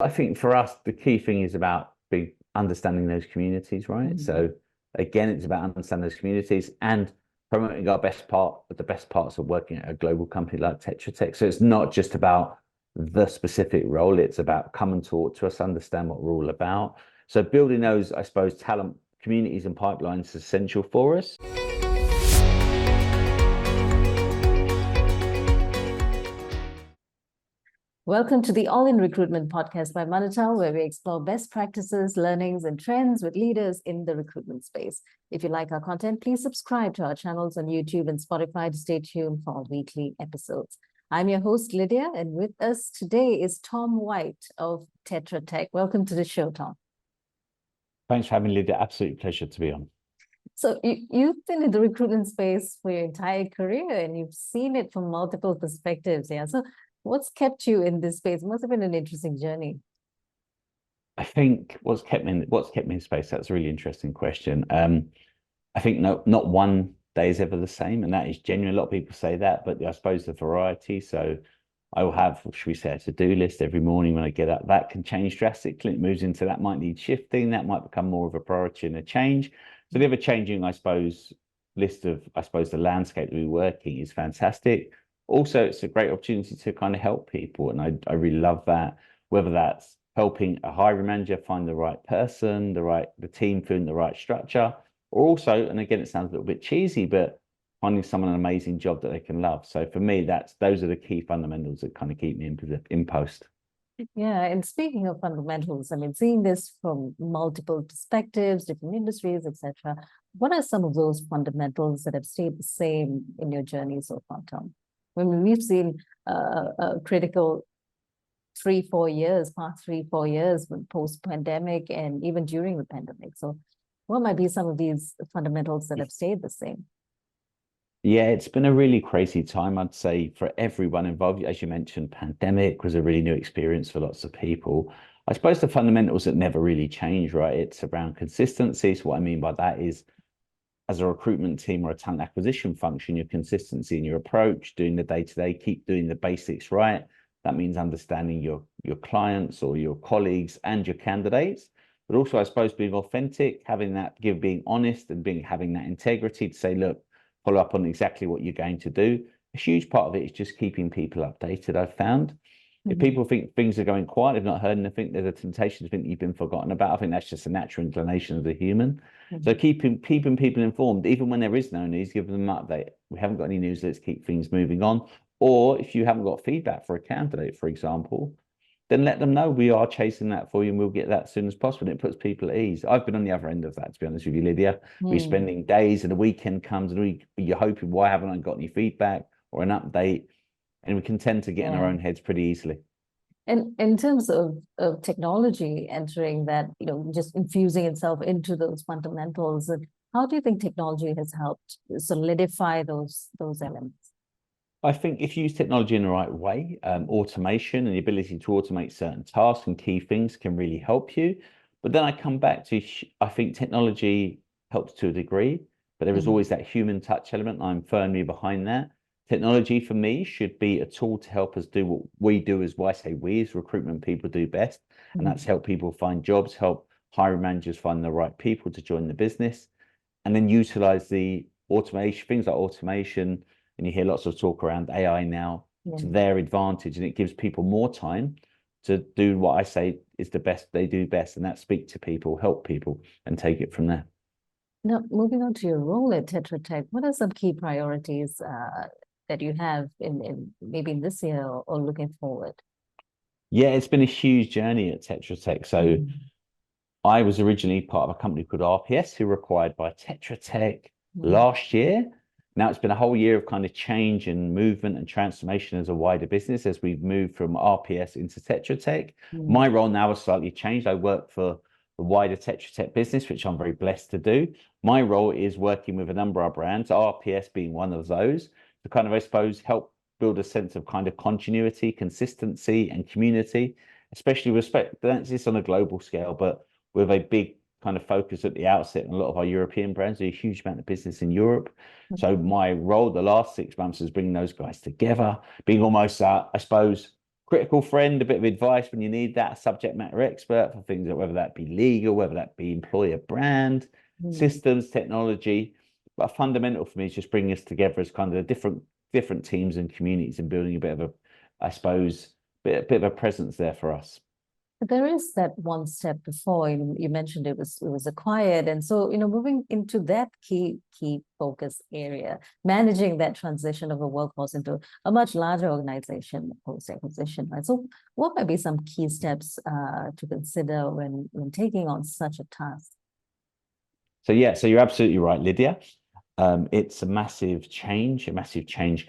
I think for us, the key thing is about understanding those communities, right? So again, it's about understanding those communities and promoting the best parts of working at a global company like Tetra Tech. So it's not just about the specific role, it's about come and talk to us, understand what we're all about. So building those, I suppose, talent communities and pipelines is essential for us. Welcome to the All-in Recruitment podcast by Manatal, where we explore best practices, learnings, and trends with leaders in the recruitment space. If you like our content, please subscribe to our channels on YouTube and Spotify to stay tuned for our weekly episodes. I'm your host, Lydia, and with us today is Tom White of Tetra Tech. Welcome to the show, Tom. Thanks for having me, Lydia. Absolute pleasure to be on. So you've been in the recruitment space for your entire career, and you've seen it from multiple perspectives. Yeah. So what's kept you in this space? It must have been an interesting journey. I think what's kept me in space, that's a really interesting question. I think not one day is ever the same, and that is genuine. A lot of people say that, but I suppose the variety. So I will have, should we say, a to-do list every morning when I get up. That can change drastically. It moves into that might need shifting. That might become more of a priority and a change. So the ever-changing, I suppose, list of, the landscape that we're working is fantastic. Also, it's a great opportunity to kind of help people. And I really love that, whether that's helping a hiring manager find the right person, the team feeling the right structure, or also, and again, it sounds a little bit cheesy, but finding someone an amazing job that they can love. So for me, those are the key fundamentals that kind of keep me in post. Yeah, and speaking of fundamentals, I mean, seeing this from multiple perspectives, different industries, etc., what are some of those fundamentals that have stayed the same in your journey so far, Tom? I mean, we've seen a critical 3-4 years, past 3-4 years post-pandemic and even during the pandemic. So what might be some of these fundamentals that have stayed the same? Yeah, it's been a really crazy time, I'd say, for everyone involved. As you mentioned, pandemic was a really new experience for lots of people. I suppose the fundamentals that never really change, right? It's around consistency. So what I mean by that is, as a recruitment team or a talent acquisition function, your consistency in your approach, doing the day-to-day, keep doing the basics right. That means understanding your clients or your colleagues and your candidates, but also, I suppose, being authentic, being honest and having that integrity to say, look, follow up on exactly what you're going to do. A huge part of it is just keeping people updated, I've found. If people think things are going quiet, they've not heard anything, there's a temptation to think you've been forgotten about. I think that's just a natural inclination of the human. So keeping people informed, even when there is no news, give them an update. We haven't got any news, let's keep things moving on. Or if you haven't got feedback for a candidate, for example, then let them know we are chasing that for you and we'll get that as soon as possible. And it puts people at ease. I've been on the other end of that, to be honest with you, Lydia. We're spending days and the weekend comes and you're hoping, why haven't I got any feedback or an update? And we can tend to get in our own heads pretty easily. And in terms of technology entering that, just infusing itself into those fundamentals, how do you think technology has helped solidify those elements? I think if you use technology in the right way, automation and the ability to automate certain tasks and key things can really help you. But then I come back to, I think technology helps to a degree, but there is always that human touch element. I'm firmly behind that. Technology for me should be a tool to help us do what we do, as I say, we as recruitment people do best. And that's help people find jobs, help hiring managers find the right people to join the business, and then utilize the automation, things like automation. And you hear lots of talk around AI now to their advantage, and it gives people more time to do what I say is the best they do best, and that's speak to people, help people, and take it from there. Now, moving on to your role at Tetra Tech, what are some key priorities that you have in maybe in this year or looking forward? Yeah, it's been a huge journey at Tetra Tech. So I was originally part of a company called RPS, who were acquired by Tetra Tech last year. Now it's been a whole year of kind of change and movement and transformation as a wider business as we've moved from RPS into Tetra Tech. My role now has slightly changed. I work for the wider Tetra Tech business, which I'm very blessed to do. My role is working with a number of our brands, RPS being one of those, to kind of, I suppose, help build a sense of kind of continuity, consistency, and community, especially respect. That's just on a global scale, but with a big kind of focus at the outset. And a lot of our European brands do a huge amount of business in Europe. So my role the last 6 months is bringing those guys together, being almost, I suppose, critical friend, a bit of advice when you need that, a subject matter expert for things, whether that be legal, whether that be employer brand, systems, technology. But fundamental for me is just bringing us together as kind of different teams and communities and building a bit of a, I suppose, bit of a presence there for us. But there is that one step before. You mentioned it was acquired, and so moving into that key focus area, managing that transition of a workforce into a much larger organization post acquisition, right? So, what might be some key steps to consider when taking on such a task? So yeah, so you're absolutely right, Lydia. It's a massive change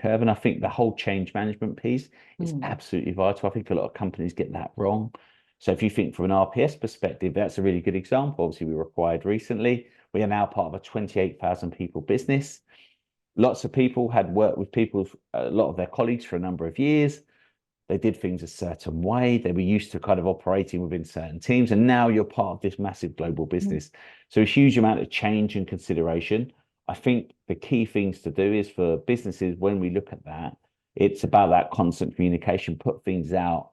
curve, and I think the whole change management piece is absolutely vital. I think a lot of companies get that wrong. So if you think from an RPS perspective, that's a really good example. Obviously, we were acquired recently. We are now part of a 28,000 people business. Lots of people had worked with people, a lot of their colleagues for a number of years. They did things a certain way. They were used to kind of operating within certain teams. And now you're part of this massive global business. So a huge amount of change and consideration. I think the key things to do is for businesses, when we look at that, it's about that constant communication, put things out,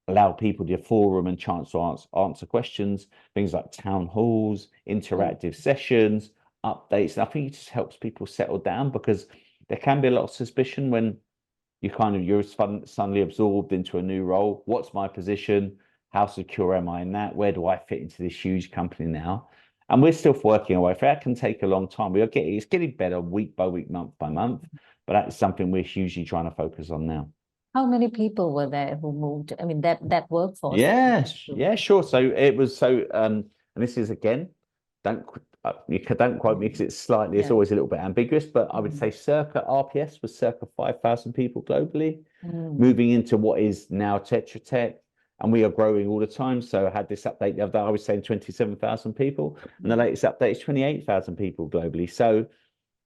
allow people the forum and chance to answer questions, things like town halls, interactive sessions, updates. And I think it just helps people settle down, because there can be a lot of suspicion when you're suddenly absorbed into a new role. What's my position? How secure am I in that? Where do I fit into this huge company now? And we're still working our way through. That can take a long time. It's getting better week by week, month by month, but that's something we're hugely trying to focus on now. How many people were there who moved? I mean, that workforce. Yes, yeah, sure. So it was and this is again, don't quote me because it's always a little bit ambiguous, but I would say circa RPS was circa 5,000 people globally, moving into what is now Tetra Tech, and we are growing all the time. So I had this update the other day, I was saying 27,000 people, and the latest update is 28,000 people globally. So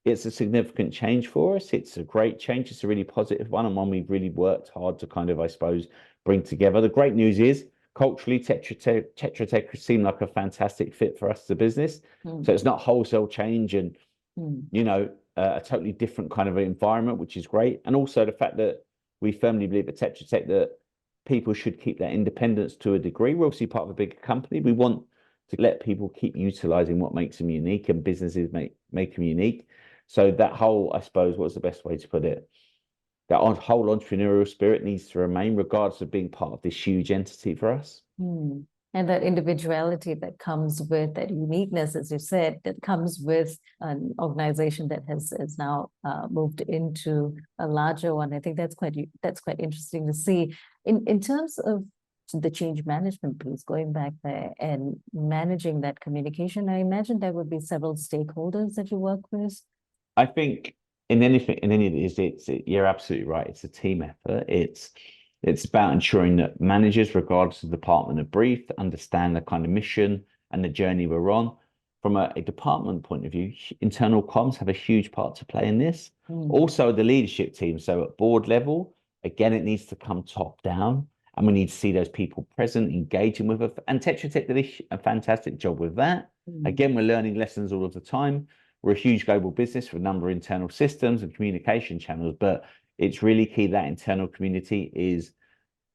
it's a significant change for us. It's a great change. It's a really positive one, and one we've really worked hard to kind of, I suppose, bring together. The great news is culturally, Tetra Tech seemed like a fantastic fit for us as a business. So it's not wholesale change and, a totally different kind of environment, which is great. And also the fact that we firmly believe at Tetra Tech that people should keep their independence to a degree. We're obviously part of a bigger company. We want to let people keep utilizing what makes them unique, and businesses make them unique. So that whole, I suppose, what's the best way to put it? That whole entrepreneurial spirit needs to remain, regardless of being part of this huge entity for us. And that individuality that comes with that uniqueness, as you said, that comes with an organization that has now moved into a larger one. I think that's quite interesting to see. In terms of the change management piece, going back there and managing that communication, I imagine there would be several stakeholders that you work with. I think in any of these, you're absolutely right. It's a team effort. It's about ensuring that managers, regardless of the department of brief, understand the kind of mission and the journey we're on. From a department point of view, internal comms have a huge part to play in this. Also, the leadership team. So at board level, again, it needs to come top down, and we need to see those people present, engaging with us. And Tetra Tech did a fantastic job with that. Again, we're learning lessons all of the time. We're a huge global business with a number of internal systems and communication channels, but it's really key that internal community is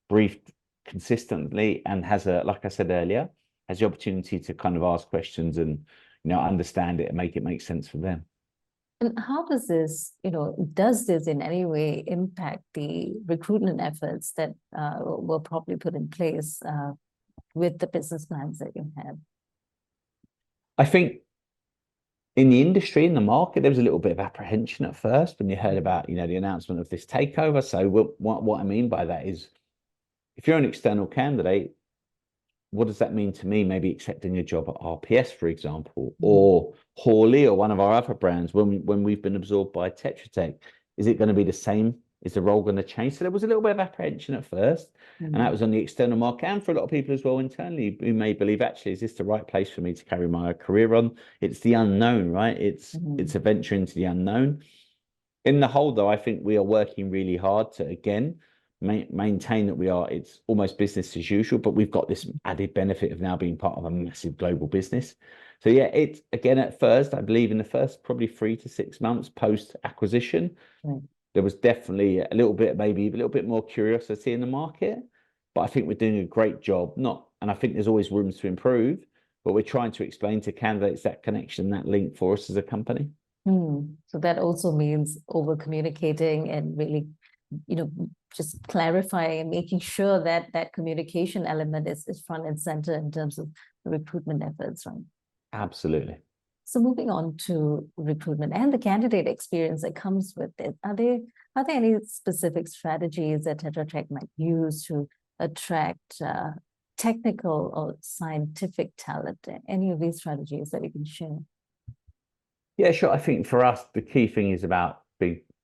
briefed consistently and has like I said earlier, has the opportunity to kind of ask questions and, understand it and make it make sense for them. And how does this in any way impact the recruitment efforts that were probably put in place with the business plans that you have? I think in the industry, in the market, there was a little bit of apprehension at first when you heard about, the announcement of this takeover. So what I mean by that is, if you're an external candidate, what does that mean to me? Maybe accepting a job at RPS, for example, or Hawley, or one of our other brands when we've been absorbed by Tetra Tech. Is it going to be the same? Is the role going to change? So there was a little bit of apprehension at first, and that was on the external market, and for a lot of people as well internally, who may believe, actually, is this the right place for me to carry my career on? It's the unknown, right? It's a venture into the unknown. In the whole, though, I think we are working really hard to, again, maintain that it's almost business as usual, but we've got this added benefit of now being part of a massive global business. So yeah, it's, again, at first, I believe in the first probably 3 to 6 months post acquisition, there was definitely a little bit, maybe a little bit more curiosity in the market. But I think we're doing a great job. And I think there's always rooms to improve, but we're trying to explain to candidates that connection, that link for us as a company. So that also means over communicating and really, just clarifying and making sure that that communication element is front and center in terms of the recruitment efforts, right? Absolutely. So moving on to recruitment and the candidate experience that comes with it, are there any specific strategies that Tetra Tech might use to attract technical or scientific talent? Any of these strategies that you can share? Yeah, sure. I think for us, the key thing is about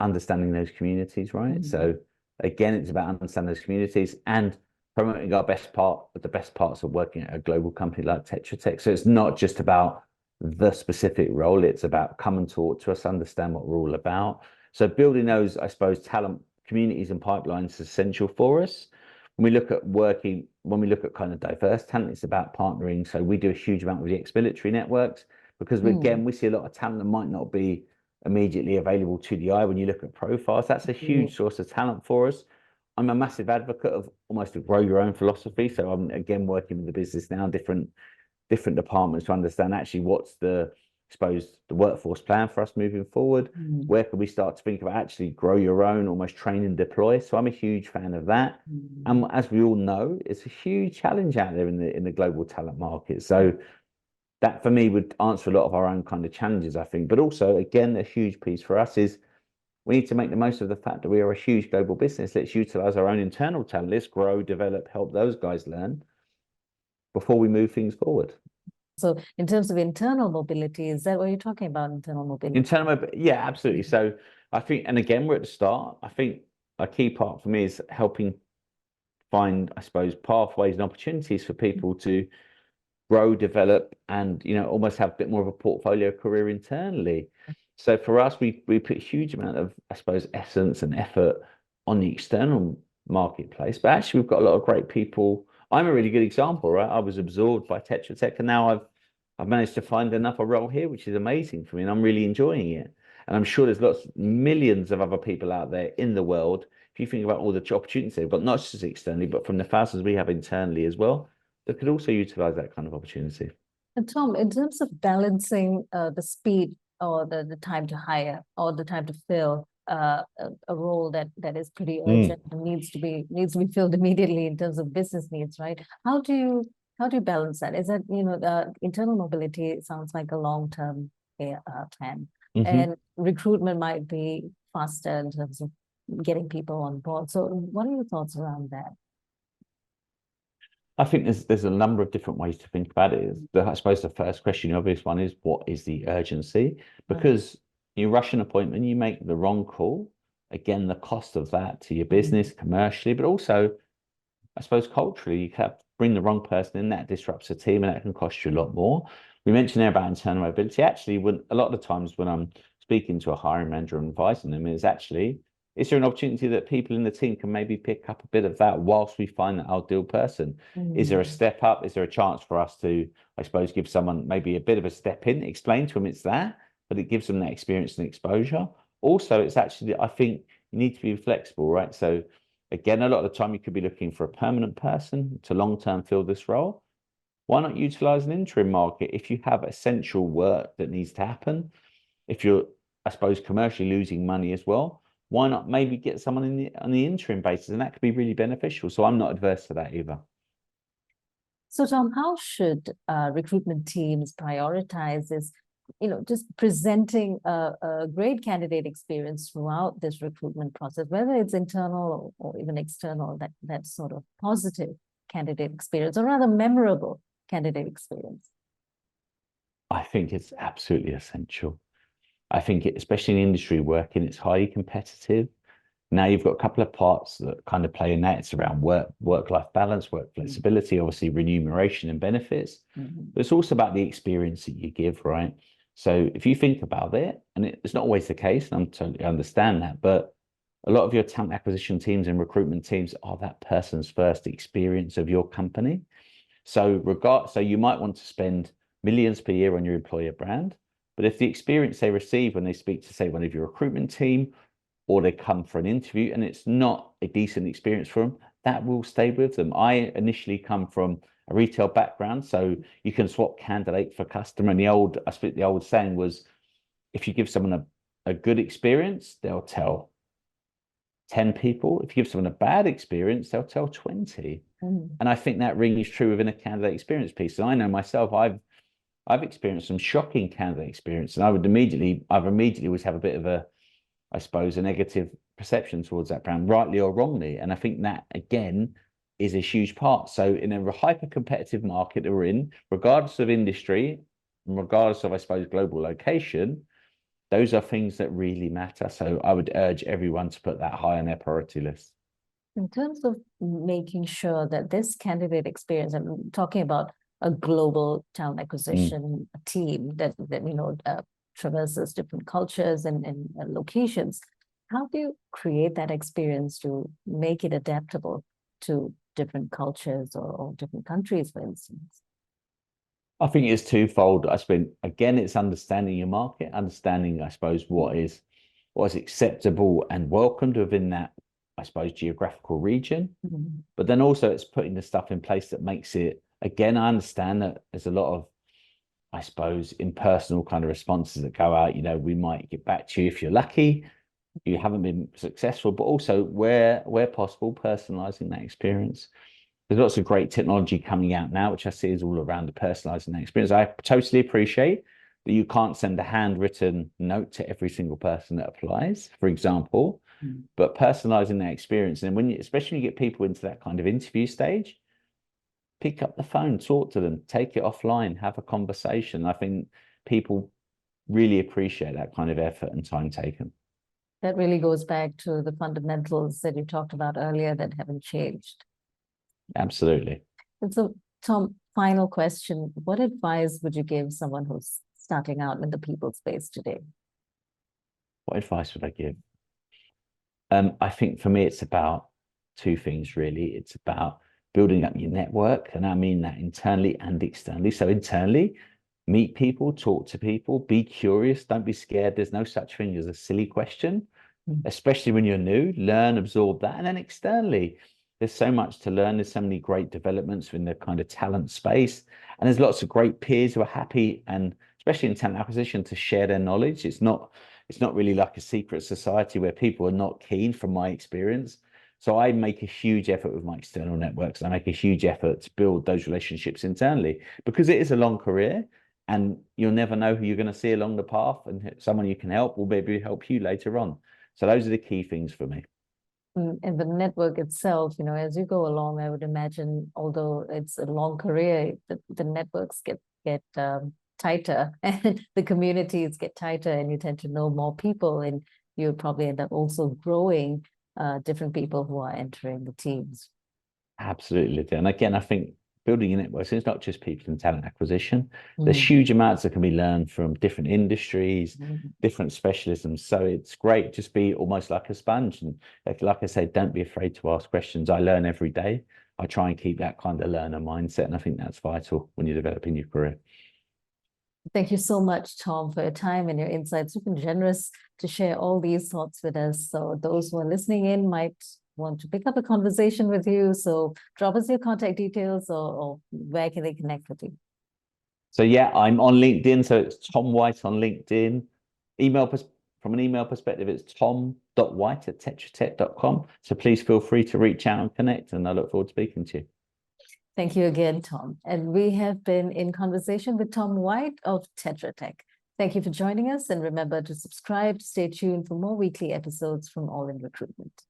understanding those communities, right? So again, it's about understanding those communities and promoting the best parts of working at a global company like Tetra Tech. So it's not just about the specific role, it's about come and talk to us, understand what we're all about. So building those, I suppose, talent communities and pipelines is essential for us. When we look at kind of diverse talent, it's about partnering. So we do a huge amount with the ex-military networks, because again, we see a lot of talent that might not be immediately available to the eye. When you look at profiles, that's a huge source of talent for us. I'm a massive advocate of almost a grow your own philosophy. So I'm again working with the business now, different departments to understand actually what's the workforce plan for us moving forward. Where can we start to think about actually grow your own, almost train and deploy? So I'm a huge fan of that. And as we all know, it's a huge challenge out there in the global talent market. So that for me would answer a lot of our own kind of challenges, I think. But also, again, a huge piece for us is we need to make the most of the fact that we are a huge global business. Let's utilize our own internal talent. Let's grow, develop, help those guys learn before we move things forward. So in terms of internal mobility, is that what you're talking about, internal mobility? Yeah, absolutely. So I think, and again, we're at the start. I think a key part for me is helping find, I suppose, pathways and opportunities for people to grow, develop, and almost have a bit more of a portfolio career internally. So for us, we put a huge amount of, I suppose, essence and effort on the external marketplace. But actually, we've got a lot of great people. I'm a really good example, right? I was absorbed by Tetra Tech, and now I've managed to find another role here, which is amazing for me, and I'm really enjoying it. And I'm sure there's millions of other people out there in the world. If you think about all the opportunities they've got, not just externally, but from the thousands we have internally as well, that could also utilize that kind of opportunity. And Tom, in terms of balancing the speed or the time to hire or the time to fill a role that is pretty urgent and needs to be filled immediately in terms of business needs, right? How do you balance that? Is that the internal mobility sounds like a long-term plan, and recruitment might be faster in terms of getting people on board. So, what are your thoughts around that? I think there's a number of different ways to think about it. I suppose the first question, the obvious one, is what is the urgency? Because you rush an appointment, you make the wrong call. Again, the cost of that to your business commercially, but also, I suppose, culturally, you have bring the wrong person in, that disrupts a team, and that can cost you a lot more. We mentioned there about internal mobility. Actually, when a lot of the times when I'm speaking to a hiring manager and advising them, is there an opportunity that people in the team can maybe pick up a bit of that whilst we find that ideal person? Is there a step up? Is there a chance for us to, I suppose, give someone maybe a bit of a step in, explain to them it's that, but it gives them that experience and exposure. Also, it's actually, I think you need to be flexible, right? So again, a lot of the time you could be looking for a permanent person to long-term fill this role. Why not utilize an interim market if you have essential work that needs to happen? If you're, I suppose, commercially losing money as well, why not maybe get someone on the interim basis? And that could be really beneficial. So I'm not adverse to that either. So Tom, how should recruitment teams prioritize this, just presenting a great candidate experience throughout this recruitment process, whether it's internal or even external, that sort of positive candidate experience, or rather memorable candidate experience? I think it's absolutely essential. I think especially in industry working, it's highly competitive. Now you've got a couple of parts that kind of play in that. It's around work-life balance, work flexibility, obviously remuneration and benefits. But it's also about the experience that you give, right? So if you think about it, and it's not always the case, and I totally understand that, but a lot of your talent acquisition teams and recruitment teams are that person's first experience of your company. So you might want to spend millions per year on your employer brand, but if the experience they receive when they speak to, say, one of your recruitment team or they come for an interview and it's not a decent experience for them, that will stay with them. I initially come from a retail background, so you can swap candidate for customer. And I suppose the old saying was, if you give someone a good experience, they'll tell 10 people. If you give someone a bad experience, they'll tell 20. And I think that rings true within a candidate experience piece. And I know myself, I've experienced some shocking candidate experience, and I've immediately always have a bit of a, I suppose, a negative perception towards that brand, rightly or wrongly. And I think that again is a huge part. So in a hyper competitive market that we're in, regardless of industry, and regardless of, I suppose, global location, those are things that really matter. So I would urge everyone to put that high on their priority list. In terms of making sure that this candidate experience, I'm talking about a global talent acquisition team that traverses different cultures and locations. How do you create that experience to make it adaptable to different cultures or different countries, for instance? I think it's twofold. I suppose again, it's understanding your market, understanding, I suppose, what is acceptable and welcomed within that, I suppose, geographical region. But then also it's putting the stuff in place that makes it, again, I understand that there's a lot of, I suppose, impersonal kind of responses that go out. We might get back to you if you're lucky, you haven't been successful, but also where possible, personalizing that experience. There's lots of great technology coming out now, which I see is all around the personalizing that experience. I totally appreciate that you can't send a handwritten note to every single person that applies, for example, but personalizing that experience. And especially when you get people into that kind of interview stage, pick up the phone, talk to them, take it offline, have a conversation. I think people really appreciate that kind of effort and time taken. That really goes back to the fundamentals that you talked about earlier that haven't changed. Absolutely. And so, Tom, final question. What advice would you give someone who's starting out in the people space today? What advice would I give? I think for me, it's about two things, really. It's about building up your network, and I mean that internally and externally. So internally, meet people, talk to people, be curious, don't be scared. There's no such thing as a silly question, especially when you're new. Learn, absorb that. And then externally, there's so much to learn. There's so many great developments in the kind of talent space. And there's lots of great peers who are happy, and especially in talent acquisition, to share their knowledge. It's not really like a secret society where people are not keen, from my experience. So I make a huge effort with my external networks. I make a huge effort to build those relationships internally, because it is a long career and you'll never know who you're going to see along the path, and someone you can help will maybe help you later on. So those are the key things for me. And the network itself, as you go along, I would imagine, although it's a long career, the networks get tighter and the communities get tighter, and you tend to know more people, and you probably end up also growing different people who are entering the teams. Absolutely. And again, I think building your networks, it's not just people in talent acquisition. There's huge amounts that can be learned from different industries, different specialisms. So it's great. Just be almost like a sponge. And like I said, don't be afraid to ask questions. I learn every day. I try and keep that kind of learner mindset. And I think that's vital when you're developing your career. Thank you so much, Tom, for your time and your insights. You've been generous to share all these thoughts with us. So those who are listening in might want to pick up a conversation with you. So drop us your contact details, or where can they connect with you? So yeah, I'm on LinkedIn. So it's Tom White on LinkedIn. From an email perspective, it's tom.white@tetratech.com. So please feel free to reach out and connect, and I look forward to speaking to you. Thank you again, Tom. And we have been in conversation with Tom White of Tetra Tech. Thank you for joining us, and remember to subscribe to stay tuned for more weekly episodes from All in Recruitment.